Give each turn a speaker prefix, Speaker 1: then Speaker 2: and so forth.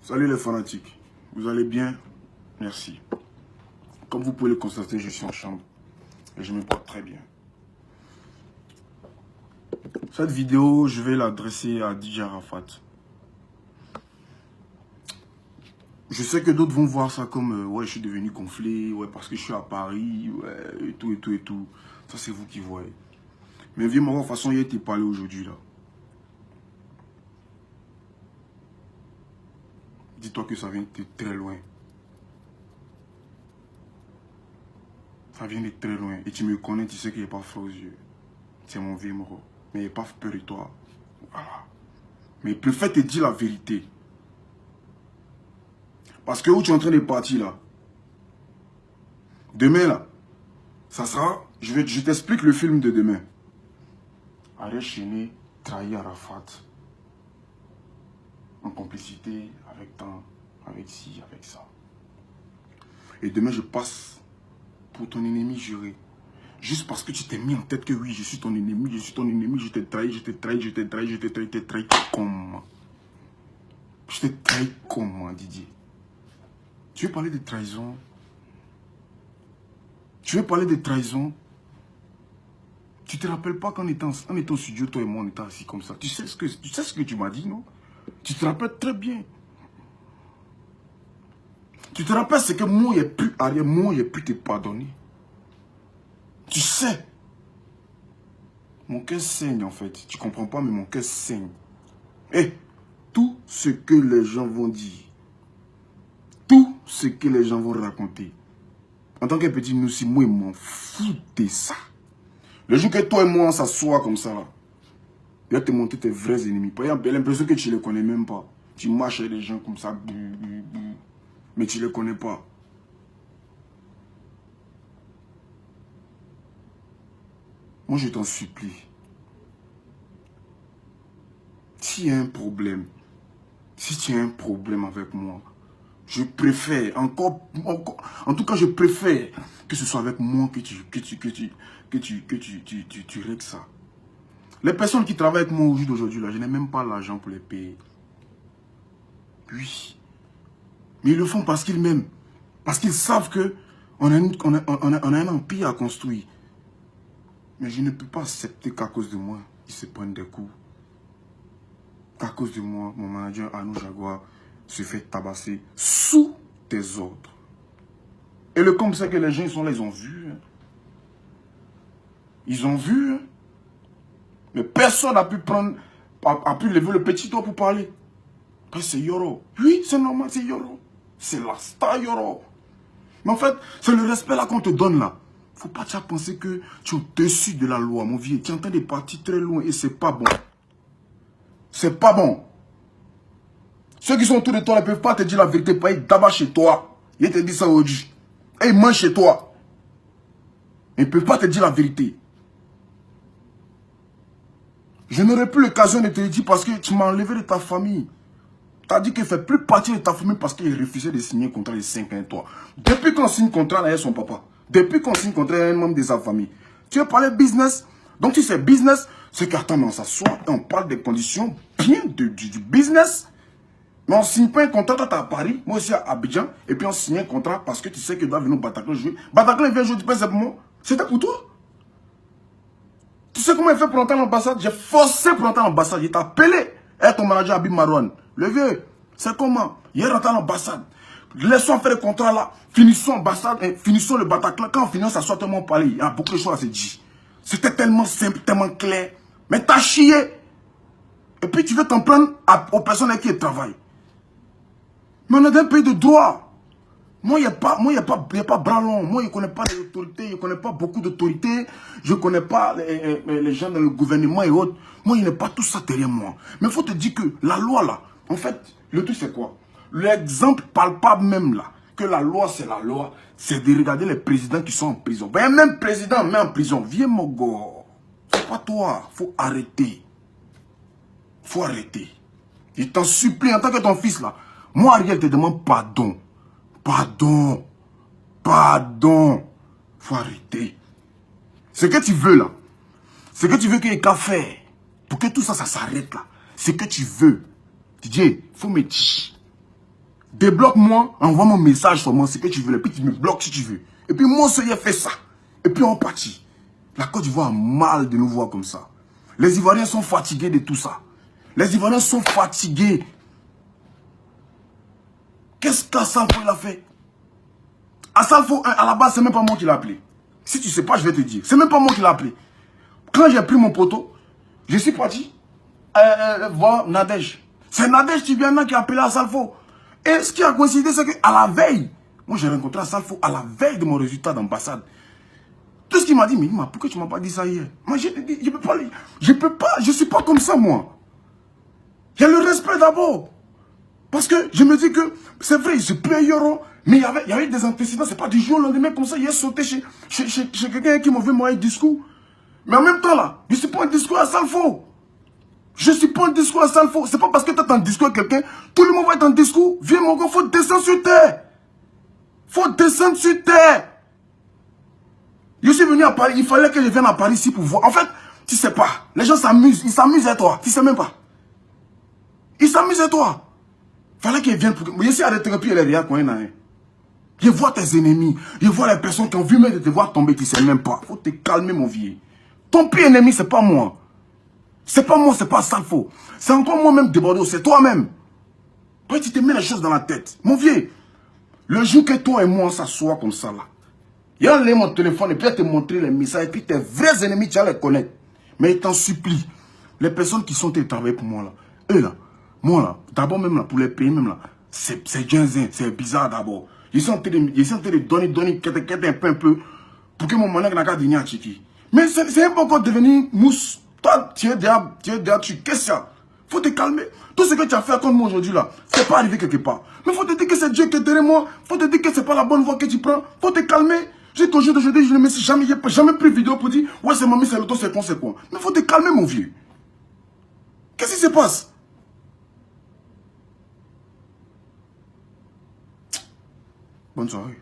Speaker 1: Salut les fanatiques, vous allez bien? Merci. Comme vous pouvez le constater, je suis en chambre et je me porte très bien. Cette vidéo, je vais l'adresser à DJ Arafat. Je sais que d'autres vont voir ça comme ouais, je suis devenu gonflé, ouais, parce que je suis à Paris, ouais, et tout, et tout, et tout. Ça, c'est vous qui voyez. Mais viens moi, de toute façon, il a été parlé aujourd'hui, là. Dis-toi que ça vient de très loin. Ça vient de très loin. Et tu me connais, tu sais qu'il n'est pas froid aux yeux. C'est mon vieux moro. Mais il n'est pas peur de toi. Voilà. Mais il préfère te dire la vérité. Parce que où tu es en train de partir là, demain là, ça sera, je t'explique le film de demain. Arrête Chéné trahit Arafat. En complicité, avec tant, avec ci, avec ça. Et demain je passe pour ton ennemi juré. Juste parce que tu t'es mis en tête que oui, je suis ton ennemi, je t'ai trahi, je t'ai trahi, je t'ai trahi, je t'ai trahi, je t'ai trahi comment? Je t'ai trahi comment, Didier? Tu veux parler de trahison? Tu veux parler de trahison? Tu te rappelles pas qu'en étant au studio, toi et moi, on était assis comme ça. Tu sais ce que tu m'as dit, non? Tu te rappelles très bien. Tu te rappelles ce que moi, il n'y a plus arrière, moi, il n'y a plus te pardonner. Tu sais. Mon cœur saigne, en fait. Tu comprends pas, mais mon cœur saigne. Et tout ce que les gens vont dire, tout ce que les gens vont raconter, en tant que petit nous, si moi, je m'en fous de ça. Le jour que toi et moi, on s'assoit comme ça, là, il va te montrer tes vrais ennemis. Par exemple, il y a l'impression que tu ne les connais même pas. Tu marches avec des gens comme ça, mais tu ne les connais pas. Moi, je t'en supplie. S'il y a un problème, si tu as un problème avec moi, je préfère, en tout cas, je préfère que ce soit avec moi que tu règles ça. Les personnes qui travaillent avec moi au jour d'aujourd'hui, là, je n'ai même pas l'argent pour les payer. Oui. Mais ils le font parce qu'ils m'aiment. Parce qu'ils savent qu'on a un empire à construire. Mais je ne peux pas accepter qu'à cause de moi, ils se prennent des coups. Qu'à cause de moi, mon manager Arnaud Jaguar se fait tabasser sous tes ordres. Et le comme c'est que les gens ils sont là, ils ont vu. Hein. Ils ont vu. Hein. Mais personne n'a pu prendre, a pu lever le petit doigt pour parler. Parce que c'est Yoro. Oui, c'est normal, c'est Yoro. C'est la star Yoro. Mais en fait, c'est le respect là qu'on te donne là. Faut pas penser que tu es au-dessus de la loi, mon vieux. Tu es en train de partir très loin et c'est pas bon. C'est pas bon. Ceux qui sont autour de toi ne peuvent pas te dire la vérité. Pas être d'abord chez toi. Ils te disent ça aujourd'hui. Et ils mangent chez toi. Ils ne peuvent pas te dire la vérité. Je n'aurais plus l'occasion de te le dire parce que tu m'as enlevé de ta famille. Tu as dit qu'il ne fait plus partie de ta famille parce qu'il refusait de signer un contrat de 5 ans avec toi. Depuis qu'on signe un contrat avec son papa. Depuis qu'on signe un contrat avec un membre de sa famille. Tu veux parler business. Donc si c'est business, c'est qu'attends, on s'assoit et on parle des conditions bien du business. Mais on ne signe pas un contrat, toi tu es à Paris, moi aussi à Abidjan, et puis on signe un contrat parce que tu sais qu'il doit venir au Bataclan jouer. Bataclan vient jouer, tu penses c'est pour moi? C'était pour toi? Tu sais comment il fait pour entrer à l'ambassade? J'ai forcé pour entrer à l'ambassade, il t'a appelé. Et ton manager Habib Marouane. Le vieux, c'est comment? Il est rentré à l'ambassade. Laissons faire le contrat là, finissons l'ambassade, finissons le Bataclan. Quand on finit, on s'assoit tellement parler. Il y a beaucoup de choses à se dire. C'était tellement simple, tellement clair. Mais t'as chié. Et puis tu veux t'en prendre aux personnes avec qui elles travaillent. Mais on est dans un pays de droit. Moi, il n'y a pas branlon. Moi, je ne connais pas les autorités. Je ne connais pas beaucoup d'autorités. Je ne connais pas les gens dans le gouvernement et autres. Moi, il n'y a pas tout ça derrière moi. Mais il faut te dire que la loi, là, en fait, le truc, c'est quoi? L'exemple palpable même, là, que la loi, c'est la loi, c'est de regarder les présidents qui sont en prison. Ben, même président, met en prison. Viens, mon gars. C'est pas toi. Il faut arrêter. Il faut arrêter. Je t'en supplie, en tant que ton fils, là, moi, Ariel, te demande pardon. Pardon. Pardon. Faut arrêter. Ce que tu veux, là, ce que tu veux qu'il y ait qu'à faire, pour que tout ça, ça s'arrête, là, ce que tu veux, DJ, faut me dire. Débloque-moi, envoie mon message sur moi, ce que tu veux, et puis tu me bloques si tu veux. Et puis moi, Seigneur fait ça. Et puis on partit. La Côte d'Ivoire a mal de nous voir comme ça. Les Ivoiriens sont fatigués de tout ça. Les Ivoiriens sont fatigués. Qu'est-ce qu'Assalfo il a fait? Assalfo, à la base, c'est même pas moi qui l'ai appelé. Si tu sais pas, je vais te dire. C'est même pas moi qui l'ai appelé. Quand j'ai pris mon poteau, je suis parti voir Nadège. C'est Nadège qui vient là qui a appelé Assalfo. Et ce qui a coïncidé, c'est qu'à la veille, moi j'ai rencontré Assalfo à la veille de mon résultat d'ambassade. Tout ce qu'il m'a dit, mais pourquoi tu m'as pas dit ça hier? Moi je peux pas, je suis pas comme ça moi. Il y a le respect d'abord. Parce que je me dis que, c'est vrai, je peux Yoro, mais il y avait des antécédents, c'est pas du jour au lendemain comme ça, il est sauté chez quelqu'un qui m'a fait moi un discours. Mais en même temps là, je suis pas un discours à Assalfo. Je suis pas un discours à Assalfo. C'est pas parce que tu es en discours avec quelqu'un, tout le monde va être en discours. Viens mon gars, faut descendre sur terre. Faut descendre sur terre. Je suis venu à Paris, il fallait que je vienne à Paris ici pour voir. En fait, tu sais pas, les gens s'amusent, ils s'amusent à toi, tu sais même pas. Ils s'amusent à toi. Fallait qu'ils viennent pour... Je suis à l'Éthiopie et les Ria, je vois tes ennemis, je vois les personnes qui ont vu même de te voir tomber, tu sais même pas. Faut te calmer mon vieux. Ton pire ennemi, c'est pas moi. C'est pas moi, c'est pas Assalfo. C'est encore moi-même débordé, c'est toi-même. Toi, tu te mets les choses dans la tête. Mon vieux, le jour que toi et moi, on s'assoit comme ça là, il a allé mon téléphone et puis il te montrer les messages et puis tes vrais ennemis, tu vas les connaître. Mais il t'en supplie. Les personnes qui sont travaillées pour moi là, eux là, moi là, d'abord même là, pour les pays même là, c'est ginzin, c'est bizarre d'abord. Ils sont en train de donner un peu pour que mon manag n'a qu'à dîner à Tchiki. Mais c'est un peu encore devenir mousse. Toi, tu es déjà, qu'est-ce que c'est? Faut te calmer. Tout ce que tu as fait contre moi aujourd'hui là, c'est pas arrivé quelque part. Mais faut te dire que c'est Dieu qui est derrière moi. Faut te dire que c'est pas la bonne voie que tu prends. Faut te calmer. J'ai toujours aujourd'hui, je ne me suis jamais pris vidéo pour dire ouais c'est mamie, c'est l'auto, c'est quoi. Mais faut te calmer mon vieux. Qu'est-ce qui se passe? Bonne soirée.